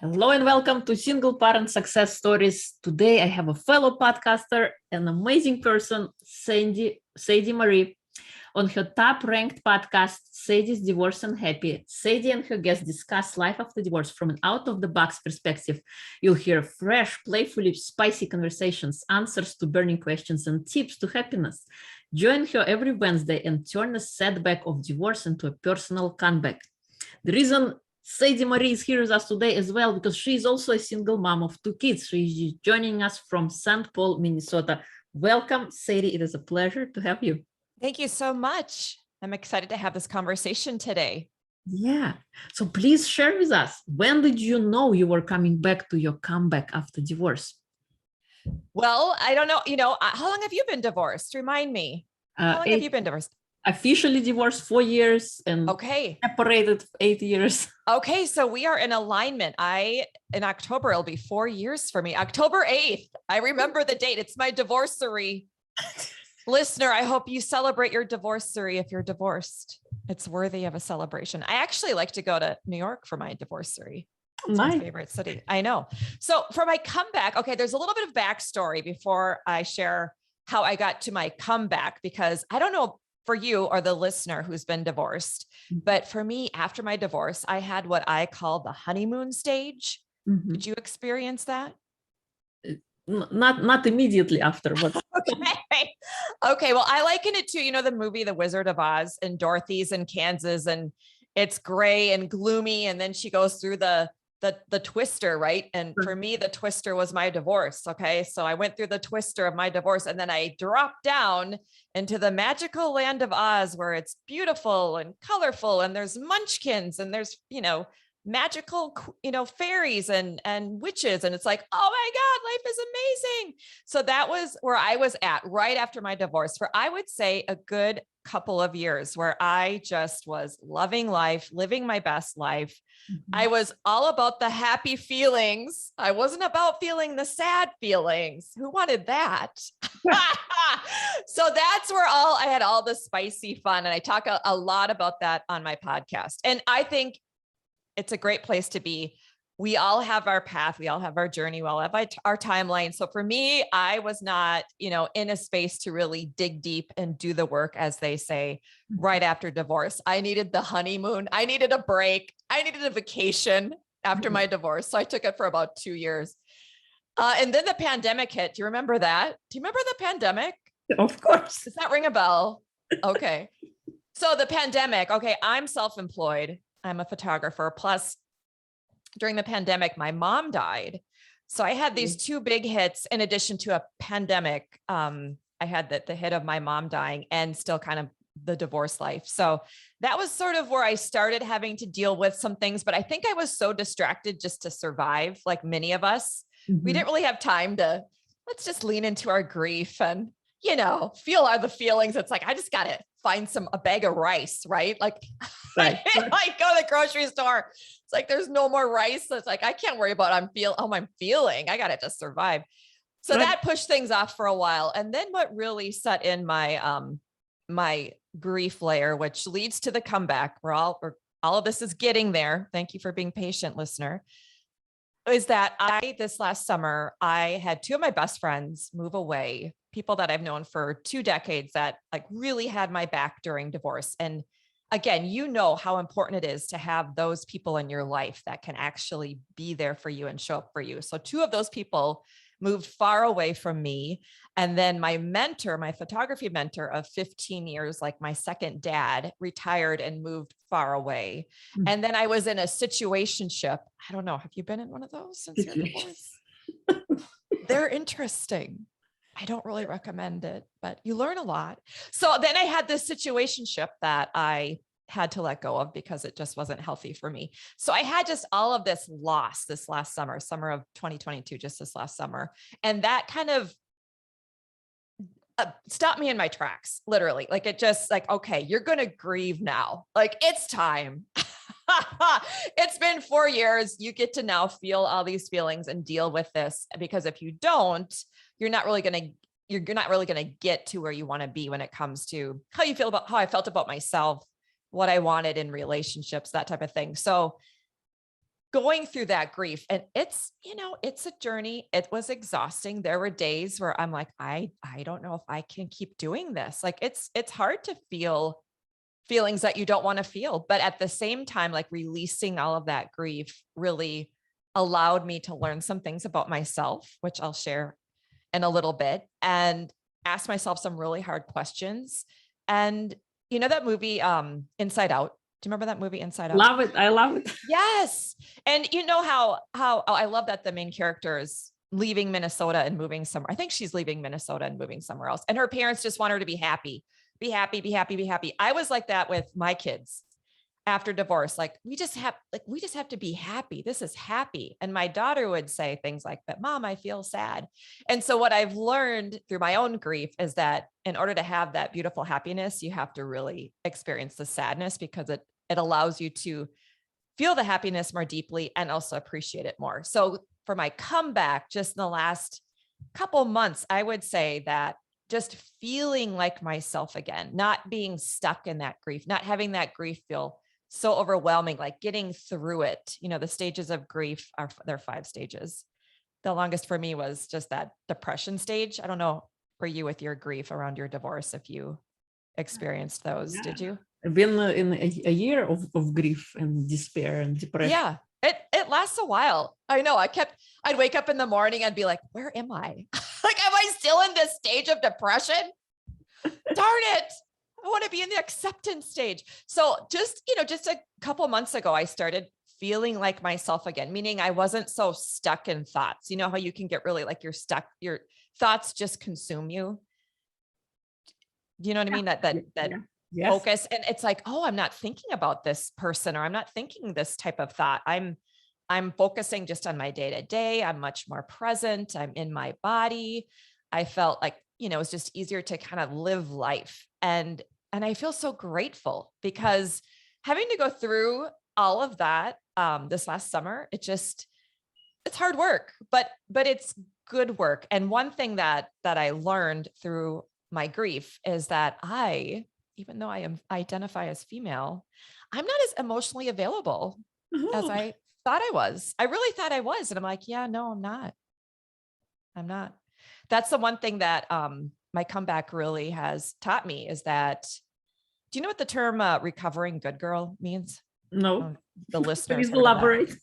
Hello and welcome to Single Parent Success Stories. Today I have a fellow podcaster, an amazing person, Sadie Marie. On her top-ranked podcast, Sadie's Divorce and Happy, Sadie and her guests discuss life after divorce from an out-of-the-box perspective. You'll hear fresh, playfully spicy conversations, answers to burning questions, and tips to happiness. Join her every Wednesday and turn a setback of divorce into a personal comeback. The reason Sadie Marie is here with us today as well, because she is also a single mom of 2 kids. She is joining us from St. Paul, Minnesota. Welcome, Sadie. It is a pleasure to have you. Thank you so much. I'm excited to have this conversation today. Yeah. So please share with us, when did you know you were coming back to your comeback after divorce? Well, I don't know. How long have you been divorced? Remind me. How long have you been divorced? Officially divorced 4 years and separated 8 years. Okay. So we are in alignment. In October, it'll be 4 years for me. October 8th. I remember the date. It's my divorcery. Listener, I hope you celebrate your divorcery if you're divorced. It's worthy of a celebration. I actually like to go to New York for my divorcery. It's my favorite city. I know. So for my comeback, okay, there's a little bit of backstory before I share how I got to my comeback, because I don't know for you or the listener who's been divorced, but for me, after my divorce, I had what I call the honeymoon stage. Mm-hmm. Did you experience that? Not immediately after, but okay. Well, I liken it to, the movie The Wizard of Oz, and Dorothy's in Kansas and it's gray and gloomy. And then she goes through the twister, right? And for me, the twister was my divorce. Okay. So I went through the twister of my divorce, and then I dropped down into the magical land of Oz, where it's beautiful and colorful, and there's munchkins, and there's, magical, fairies and witches. And it's like, oh my God, life is amazing. So that was where I was at right after my divorce, for I would say a good couple of years, where I just was loving life, living my best life. Mm-hmm. I was all about the happy feelings. I wasn't about feeling the sad feelings. Who wanted that? So that's where I had all the spicy fun. And I talk a lot about that on my podcast. And I think it's a great place to be. We all have our path. We all have our journey. We all have our timeline. So for me, I was not, in a space to really dig deep and do the work, as they say, right after divorce. I needed the honeymoon. I needed a break. I needed a vacation after my divorce. So I took it for about 2 years. And then the pandemic hit. Do you remember that? Do you remember the pandemic? Of course. Does that ring a bell? Okay. So the pandemic, okay, I'm self-employed. I'm a photographer. Plus, during the pandemic, my mom died. So I had these 2 big hits in addition to a pandemic. I had the hit of my mom dying and still kind of the divorce life. So that was sort of where I started having to deal with some things. But I think I was so distracted just to survive, like many of us. Mm-hmm. We didn't really have time to, let's just lean into our grief and, feel all the feelings. It's like, I just got to find a bag of rice, right? Like, right. I go to the grocery store. It's like, there's no more rice. So it's like, I can't worry about I'm feeling. I got to just survive. So that pushed things off for a while. And then what really set in my grief layer, which leads to the comeback, where all of this is getting there. Thank you for being patient, listener. Is that this last summer, I had 2 of my best friends move away, people that I've known for 2 decades that like really had my back during divorce. And again, how important it is to have those people in your life that can actually be there for you and show up for you. So 2 of those people moved far away from me. And then my mentor, my photography mentor of 15 years, like my second dad, retired and moved far away. Mm-hmm. And then I was in a situationship. I don't know. Have you been in one of those since your divorce? They're interesting. I don't really recommend it, but you learn a lot. So then I had this situationship that I had to let go of because it just wasn't healthy for me. So I had just all of this loss this last summer of 2022, just this last summer. And that kind of stopped me in my tracks, literally. Like it just like, okay, you're going to grieve now. Like it's time. It's been 4 years. You get to now feel all these feelings and deal with this, because if you don't, you're not really going to get to where you want to be when it comes to how you feel about how I felt about myself, what I wanted in relationships, that type of thing. So going through that grief, and it's, it's a journey. It was exhausting. There were days where I'm like, I don't know if I can keep doing this. Like it's hard to feel feelings that you don't want to feel, but at the same time, like releasing all of that grief really allowed me to learn some things about myself, which I'll share in a little bit, and ask myself some really hard questions. And that movie, Inside Out. Do you remember that movie, Inside Out? Love it. I love it. Yes. And you know how I love that the main character is leaving Minnesota and moving somewhere. I think she's leaving Minnesota and moving somewhere else. And her parents just want her to be happy, be happy, be happy, be happy. I was like that with my kids after divorce. Like we just have to be happy. This is happy. And my daughter would say things like, but Mom, I feel sad. And so what I've learned through my own grief is that in order to have that beautiful happiness, you have to really experience the sadness, because it allows you to feel the happiness more deeply and also appreciate it more. So for my comeback, just in the last couple months, I would say that just feeling like myself again, not being stuck in that grief, not having that grief feel so overwhelming, like getting through it. The stages of grief there are 5 stages. The longest for me was just that depression stage. I don't know for you with your grief around your divorce, if you experienced those. Did you? I've been in a year of grief and despair and depression. Yeah, it lasts a while. I know. I'd wake up in the morning and be like, where am I? Like, am I still in this stage of depression? Darn it. I want to be in the acceptance stage. So just a couple months ago, I started feeling like myself again, meaning I wasn't so stuck in thoughts. You know how you can get really like you're stuck, your thoughts just consume you. You know what I mean? That Yes. focus. And it's like, oh, I'm not thinking about this person, or I'm not thinking this type of thought. I'm focusing just on my day to day. I'm much more present. I'm in my body. I felt like, it was just easier to kind of live life. And I feel so grateful, because having to go through all of that this last summer, it's hard work, but it's good work. And one thing that I learned through my grief is that even though I identify as female, I'm not as emotionally available as I thought I was. I really thought I was. And I'm like, yeah, no, I'm not. That's the one thing that my comeback really has taught me, is that, do you know what the term recovering good girl means? No. The listeners. Please elaborate.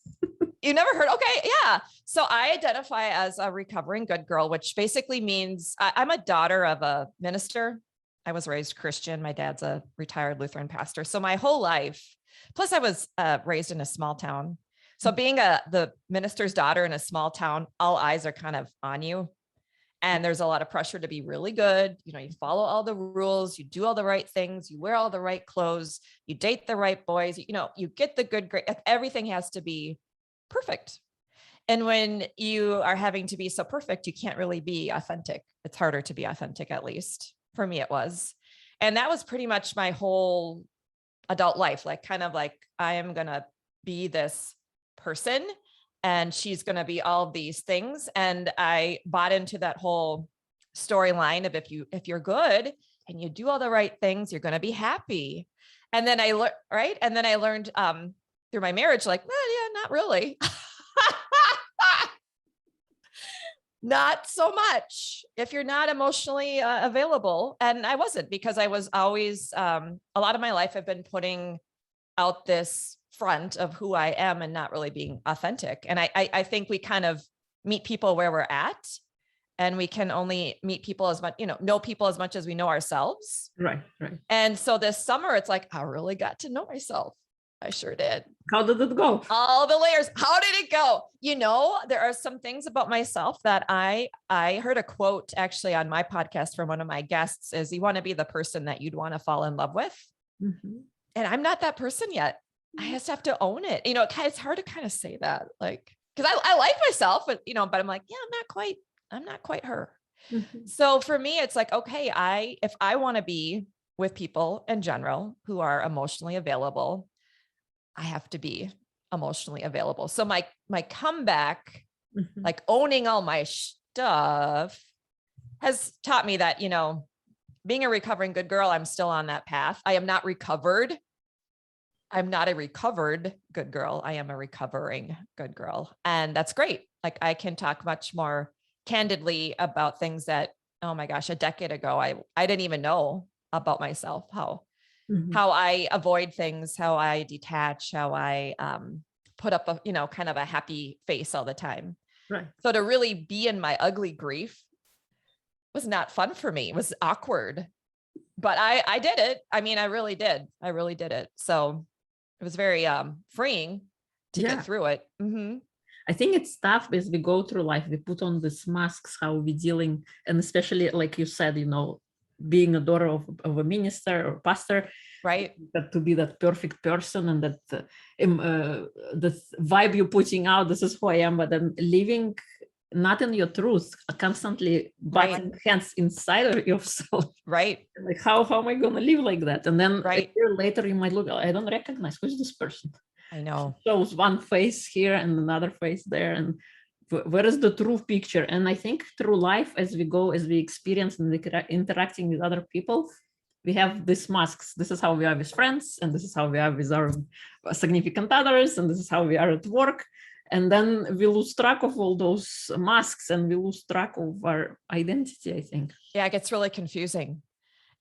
You never heard? Okay. Yeah. So I identify as a recovering good girl, which basically means I'm a daughter of a minister. I was raised Christian. My dad's a retired Lutheran pastor. So my whole life, plus I was raised in a small town. So being the minister's daughter in a small town, all eyes are kind of on you. And there's a lot of pressure to be really good. You follow all the rules, you do all the right things, you wear all the right clothes, you date the right boys, you get the good grade. Everything has to be perfect. And when you are having to be so perfect, you can't really be authentic. It's harder to be authentic, at least for me, it was. And that was pretty much my whole adult life, like kind of like, I am going to be this person, and she's going to be all of these things. And I bought into that whole storyline of if you're good and you do all the right things, you're going to be happy. And then I learned, right. And then I learned through my marriage, like, well, yeah, not really. Not so much if you're not emotionally available. And I wasn't, because I was always, a lot of my life, I've been putting out this front of who I am and not really being authentic. And I think we kind of meet people where we're at, and we can only meet people as much, know people as much as we know ourselves. Right. And so this summer, it's like, I really got to know myself. I sure did. How did it go? All the layers. How did it go? There are some things about myself that I heard a quote actually on my podcast from one of my guests, is you want to be the person that you'd want to fall in love with. Mm-hmm. And I'm not that person yet. I just have to own it. It's hard to kind of say that, like, because I like myself, but I'm like, yeah, I'm not quite her. Mm-hmm. So for me, it's like, okay, if I want to be with people in general who are emotionally available, I have to be emotionally available. So my comeback, Mm-hmm. like owning all my stuff, has taught me that, being a recovering good girl, I'm still on that path. I am not recovered. I'm not a recovered good girl. I am a recovering good girl. And that's great. Like I can talk much more candidly about things that, oh my gosh, a decade ago, I didn't even know about myself, how I avoid things, how I detach, how I put up a, kind of a happy face all the time. Right. So to really be in my ugly grief was not fun for me. It was awkward, but I did it. I mean, I really did. I really did it. So it was very freeing to get through it. I think it's tough as we go through life. We put on these masks, how we dealing, and especially like you said, being a daughter of a minister or pastor, right? That to be that perfect person and that the vibe you're putting out, this is who I am, but then living not in your truth, constantly butting hands inside of yourself. Right. Like how am I going to live like that? And then a right. year later you might look, I don't recognize who's this person. I know. She shows one face here and another face there, and where is the true picture? And I think through life, as we go, as we experience and interacting with other people, we have these masks. This is how we are with friends, and this is how we are with our significant others, and this is how we are at work. And then we lose track of all those masks, and we lose track of our identity, I think. Yeah, it gets really confusing.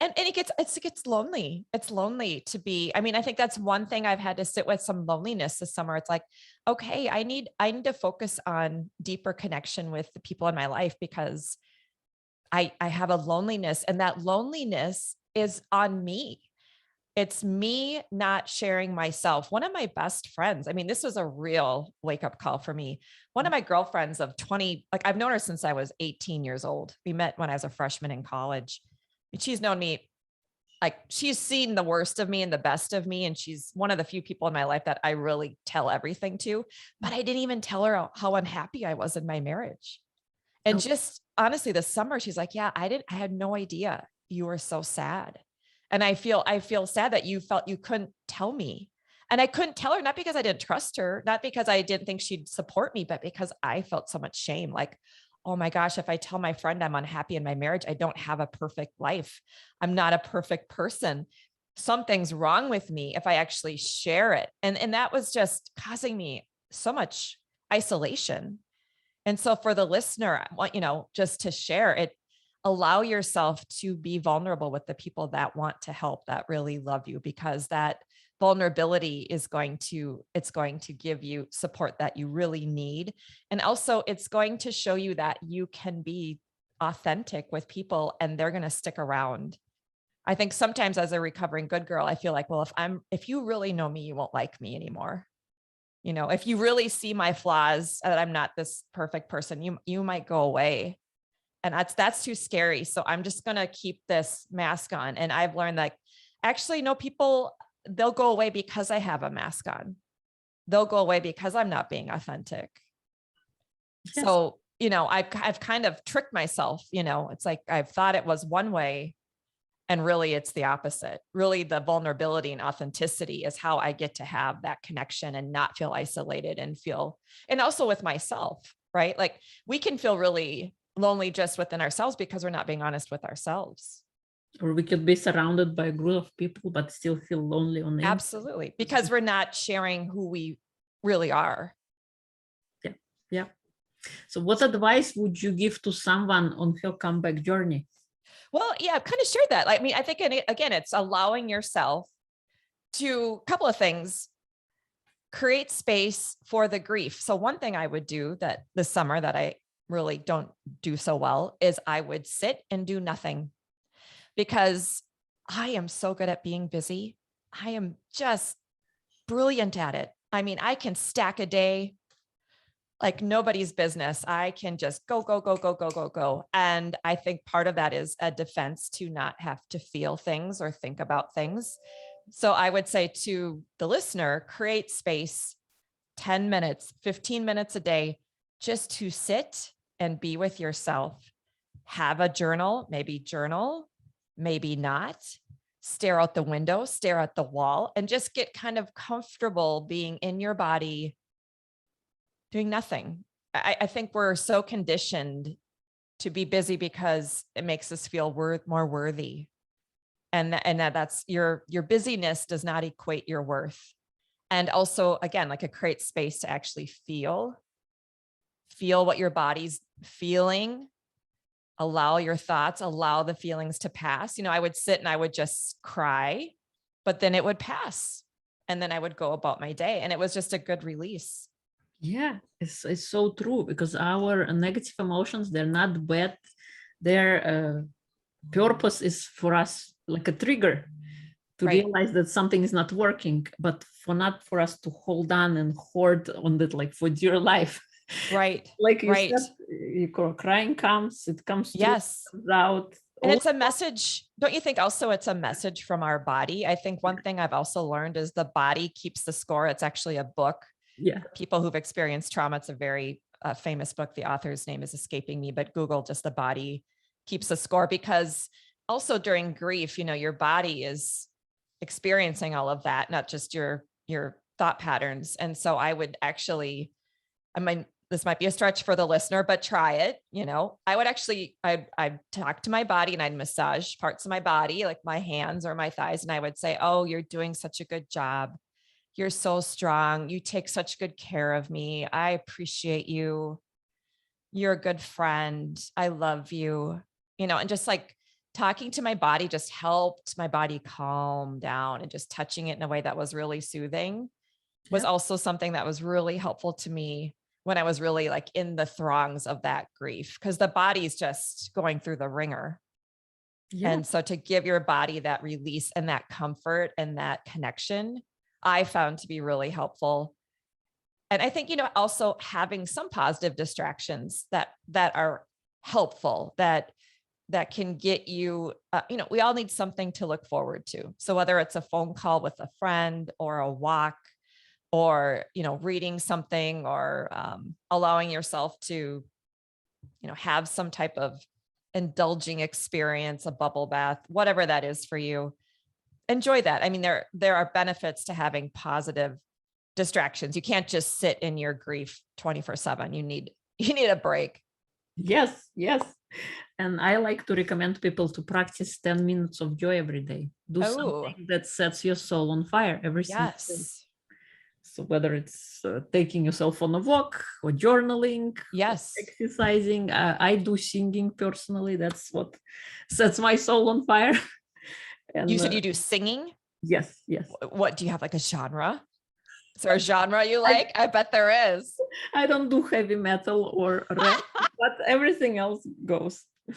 And it gets lonely. It's lonely to be. I mean, I think that's one thing I've had to sit with, some loneliness this summer. It's like, okay, I need to focus on deeper connection with the people in my life, because I have a loneliness, and that loneliness is on me. It's me not sharing myself. One of my best friends, I mean, this was a real wake up call for me. One of my girlfriends of 20, like I've known her since I was 18 years old. We met when I was a freshman in college. She's known me, like she's seen the worst of me and the best of me. And she's one of the few people in my life that I really tell everything to, but I didn't even tell her how unhappy I was in my marriage. And just honestly, this summer, she's like, yeah, I had no idea you were so sad. And I feel sad that you felt you couldn't tell me. And I couldn't tell her, not because I didn't trust her, not because I didn't think she'd support me, but because I felt so much shame. Like, oh my gosh, if I tell my friend I'm unhappy in my marriage, I don't have a perfect life. I'm not a perfect person. Something's wrong with me if I actually share it. And that was just causing me so much isolation. And so for the listener, I want, just to share it, allow yourself to be vulnerable with the people that want to help, that really love you, because that vulnerability is going to give you support that you really need. And also it's going to show you that you can be authentic with people and they're going to stick around. I think sometimes as a recovering good girl, I feel like, well, if you really know me, you won't like me anymore. If you really see my flaws, that I'm not this perfect person, you might go away. And that's too scary. So I'm just going to keep this mask on. And I've learned that actually, no, people, they'll go away because I have a mask on. They'll go away because I'm not being authentic. Yes. So, I've kind of tricked myself, it's like, I've thought it was one way and really it's the opposite. Really the vulnerability and authenticity is how I get to have that connection and not feel isolated and also with myself, right? Like we can feel really lonely just within ourselves because we're not being honest with ourselves. Or we could be surrounded by a group of people, but still feel lonely on the inside. Absolutely. Because we're not sharing who we really are. Yeah. So what advice would you give to someone on her comeback journey? Well, yeah, I've kind of shared that. I mean, I think, again, it's allowing yourself to, a couple of things, create space for the grief. So one thing I would do that this summer that I really don't do so well is I would sit and do nothing, because I am so good at being busy. I am just brilliant at it. I mean, I can stack a day like nobody's business. I can just go, go, go, go, go, go, go. And I think part of that is a defense to not have to feel things or think about things. So I would say to the listener, create space, 10 minutes, 15 minutes a day, just to sit and be with yourself. Have a journal, maybe not. Stare out the window, stare at the wall, and just get kind of comfortable being in your body, doing nothing. I think we're so conditioned to be busy because it makes us feel more worthy. And that's your busyness does not equate your worth. And also, again, like, a create space to actually feel what your body's feeling, allow your thoughts, allow the feelings to pass. You know, I would sit and I would just cry, but then it would pass. And then I would go about my day. And it was just a good release. Yeah, it's so true, because our negative emotions, they're not bad. Their purpose is for us like a trigger to Right. realize that something is not working, but not for us to hold on and hoard on that like for dear life. Right. Like you Right. said, your crying comes, it comes through, Yes. comes out. And it's a message. Don't you think also it's a message from our body? I think one thing I've also learned is the body keeps the score. It's actually a book. Yeah. For people who've experienced trauma. It's a very famous book. The author's name is escaping me, but Google just the body keeps a score, because also during grief, you know, your body is experiencing all of that, not just your thought patterns. And so I would actually, I mean, this might be a stretch for the listener, but try it. You know, I would actually, I'd talk to my body and I'd massage parts of my body, like my hands or my thighs. And I would say, oh, you're doing such a good job. You're so strong. You take such good care of me. I appreciate you. You're a good friend. I love you. You know, and just like talking to my body just helped my body calm down, and just touching it in a way that was really soothing was also something that was really helpful to me when I was really like in the throngs of that grief, because the body's just going through the ringer. Yeah. And so to give your body that release and that comfort and that connection, I found to be really helpful. And I think, you know, also having some positive distractions that are helpful, that can get you, you know, we all need something to look forward to. So whether it's a phone call with a friend or a walk, or, you know, reading something, or allowing yourself to, you know, have some type of indulging experience, a bubble bath, whatever that is for you, enjoy that. I mean, there are benefits to having positive distractions. You can't just sit in your grief 24/7. You need a break. Yes, yes. And I like to recommend people to practice 10 minutes of joy every day. Do something that sets your soul on fire every single day. Yes. So whether it's taking yourself on a walk or journaling, Yes, or exercising, I do singing personally. That's what sets my soul on fire. And you said you do singing. yes, yes. What do you have, like a genre? Is there a genre you like? I bet there is. I don't do heavy metal or rap, but everything else goes. So,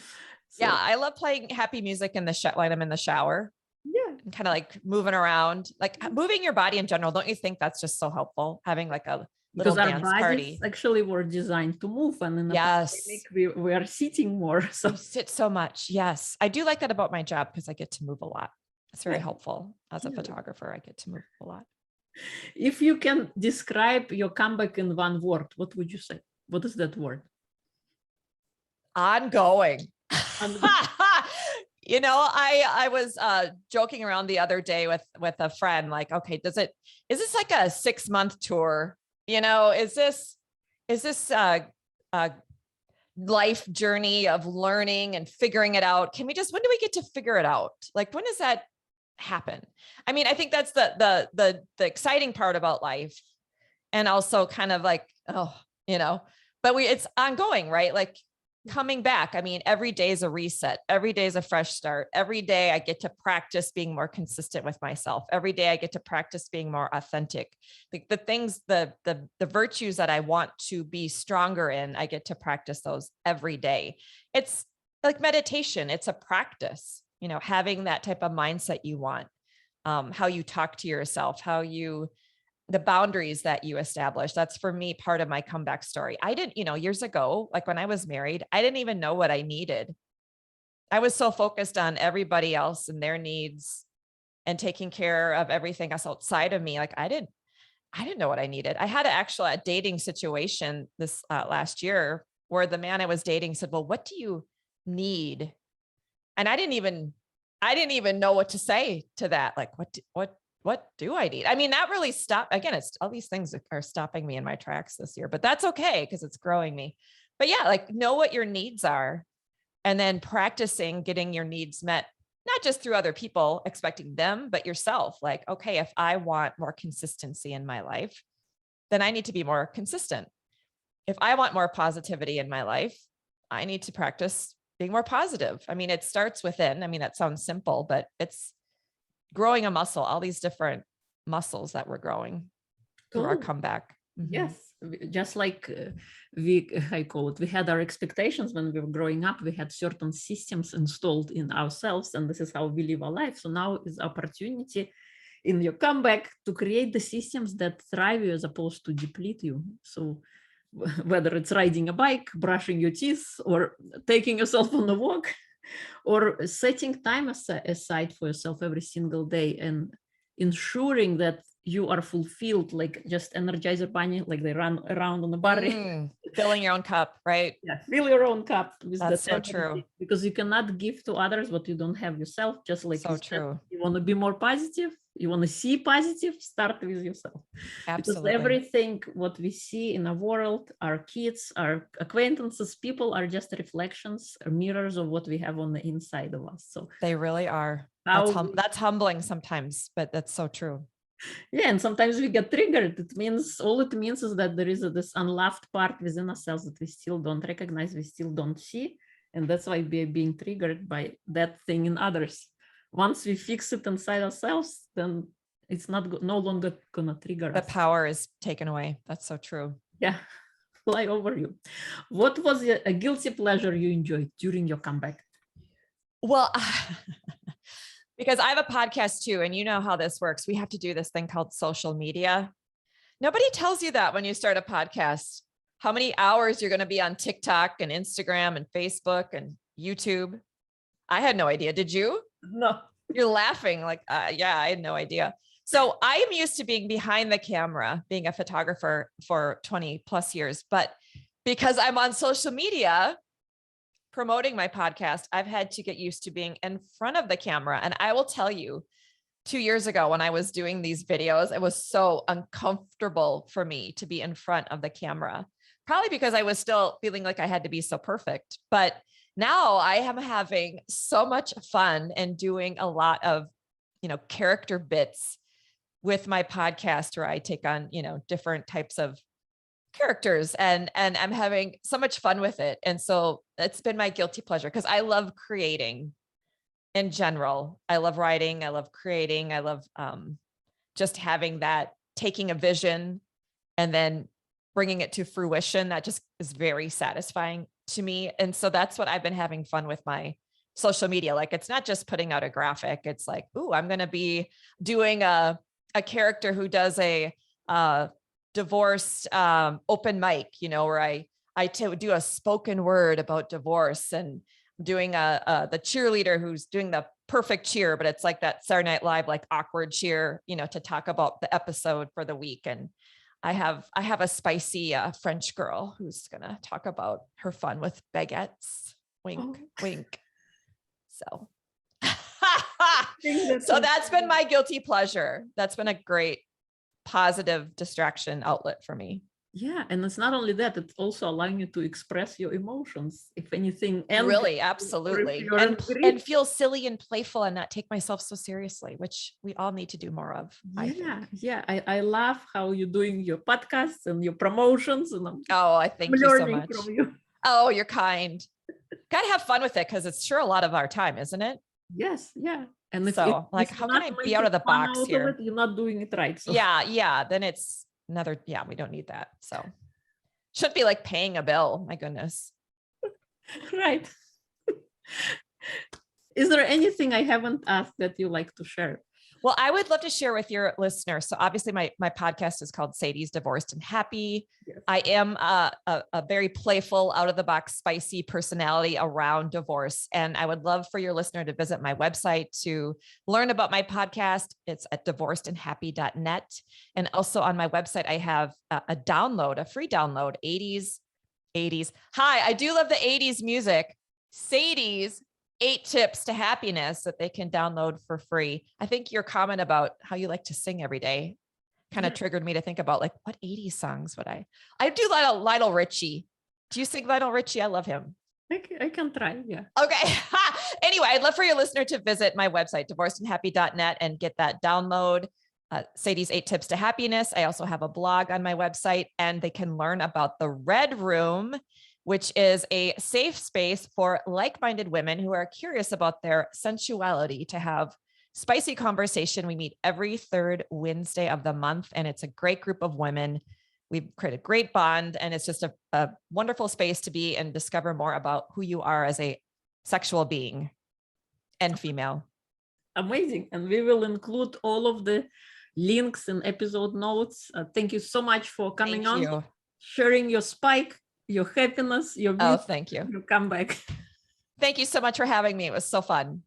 yeah, I love playing happy music in the when I'm in the shower. Yeah, and kind of like moving around, like moving your body in general. Don't you think that's just so helpful? Having like a little because our dance bodies party. actually were designed to move, and in the Yes, pandemic, we are sitting more. So you sit so much. Yes, I do like that about my job, because I get to move a lot. It's very helpful as a photographer. I get to move a lot. If you can describe your comeback in one word, what would you say? What is that word? Ongoing. You know, I was joking around the other day with a friend, like, okay, is this like a 6-month tour? You know, is this a life journey of learning and figuring it out? When do we get to figure it out? Like, when does that happen? I mean, I think that's the exciting part about life, and also kind of like, oh, you know, but it's ongoing, right? Like, coming back. I mean, every day is a reset. Every day is a fresh start. Every day I get to practice being more consistent with myself. Every day I get to practice being more authentic. Like the things, the virtues that I want to be stronger in, I get to practice those every day. It's like meditation. It's a practice, you know, having that type of mindset you want, how you talk to yourself, the boundaries that you establish. That's for me part of my comeback story. I didn't, you know, years ago, like when I was married, I didn't even know what I needed. I was so focused on everybody else and their needs and taking care of everything else outside of me. Like I didn't know what I needed. I had a dating situation this last year where the man I was dating said, well, what do you need? And I didn't even know what to say to that. Like, what do I need? I mean, that really stopped. Again, it's all these things are stopping me in my tracks this year, but that's okay because it's growing me. But yeah, like know what your needs are and then practicing getting your needs met, not just through other people expecting them, but yourself. Like, okay, if I want more consistency in my life, then I need to be more consistent. If I want more positivity in my life, I need to practice being more positive. I mean, it starts within. I mean, that sounds simple, but it's growing a muscle, all these different muscles that we're growing through our comeback. Yes, just like we had our expectations when we were growing up. We had certain systems installed in ourselves, and this is how we live our life. So now is opportunity in your comeback to create the systems that thrive you as opposed to deplete you. So whether it's riding a bike, brushing your teeth, or taking yourself on a walk, or setting time aside for yourself every single day and ensuring that you are fulfilled, like just Energizer Bunny, like they run around on the body. Filling your own cup, right? Yeah, fill your own cup with That's so energy, true. because you cannot give to others what you don't have yourself. Just like so true. You want to be more positive, you want to see positive, start with yourself. Absolutely. Because everything what we see in the world, our kids, our acquaintances, people are just reflections or mirrors of what we have on the inside of us. So they really are. That's humbling sometimes, but that's so true. Yeah, and sometimes we get triggered. It means is that there is this unloved part within ourselves that we still don't recognize, we still don't see, and that's why we're being triggered by that thing in others. Once we fix it inside ourselves, then it's no longer gonna trigger us. The power is taken away. That's so true. Yeah, fly over you. What was a guilty pleasure you enjoyed during your comeback? Well, because I have a podcast too, and you know how this works. We have to do this thing called social media. Nobody tells you that when you start a podcast, how many hours you're going to be on TikTok and Instagram and Facebook and YouTube. I had no idea. Did you? No. You're laughing like, yeah, I had no idea. So I am used to being behind the camera, being a photographer for 20 plus years, but because I'm on social media, promoting my podcast, I've had to get used to being in front of the camera. And I will tell you, 2 years ago, when I was doing these videos, it was so uncomfortable for me to be in front of the camera, probably because I was still feeling like I had to be so perfect. But now I am having so much fun and doing a lot of, character bits with my podcast where I take on, different types of characters and I'm having so much fun with it. And so it's been my guilty pleasure because I love creating in general. I love writing. I love creating. I love just having that, taking a vision and then bringing it to fruition. That just is very satisfying to me. And so that's what I've been having fun with my social media. Like, it's not just putting out a graphic. It's like, ooh, I'm going to be doing a character who does a divorce open mic, where I do a spoken word about divorce, and doing the cheerleader who's doing the perfect cheer, but it's like that Saturday Night Live, like awkward cheer, to talk about the episode for the week. And I have a spicy French girl who's going to talk about her fun with baguettes. Wink, wink. So, so that's been my guilty pleasure. That's been a great positive distraction outlet for me. Yeah, and it's not only that, it's also allowing you to express your emotions, if anything. Really, absolutely. And feel silly and playful and not take myself so seriously, which we all need to do more of. Yeah. I love how you're doing your podcasts and your promotions. And I thank you so much. From you. Oh, you're kind. Gotta have fun with it because it's sure a lot of our time, isn't it? Yes, yeah. And if how can I be out of the box here? You're not doing it right. So. Yeah. Then it's another, we don't need that. So should be like paying a bill. My goodness. Right. Is there anything I haven't asked that you like to share? Well, I would love to share with your listeners. So obviously my podcast is called Sadie's Divorced and Happy. Yes. I am a very playful, out of the box, spicy personality around divorce. And I would love for your listener to visit my website to learn about my podcast. It's at divorcedandhappy.net. And also on my website, I have a free download, 80s. Hi, I do love the 80s music. Sadie's 8 tips to happiness that they can download for free. I think your comment about how you like to sing every day kind of triggered me to think about, like, what 80s songs would I do? Lionel Richie. Do you sing Lionel Richie? I love him. I can try. Yeah. Okay. Anyway, I'd love for your listener to visit my website, divorcedandhappy.net, and get that download. Sadie's 8 Tips to Happiness. I also have a blog on my website, and they can learn about the Red Room, which is a safe space for like-minded women who are curious about their sensuality to have spicy conversation. We meet every third Wednesday of the month, and it's a great group of women. We've created a great bond, and it's just a wonderful space to be and discover more about who you are as a sexual being and female. Amazing. And we will include all of the links and episode notes. Thank you so much for coming on, sharing your spike, your happiness, your beauty. Oh, thank you. You come back. Thank you so much for having me. It was so fun.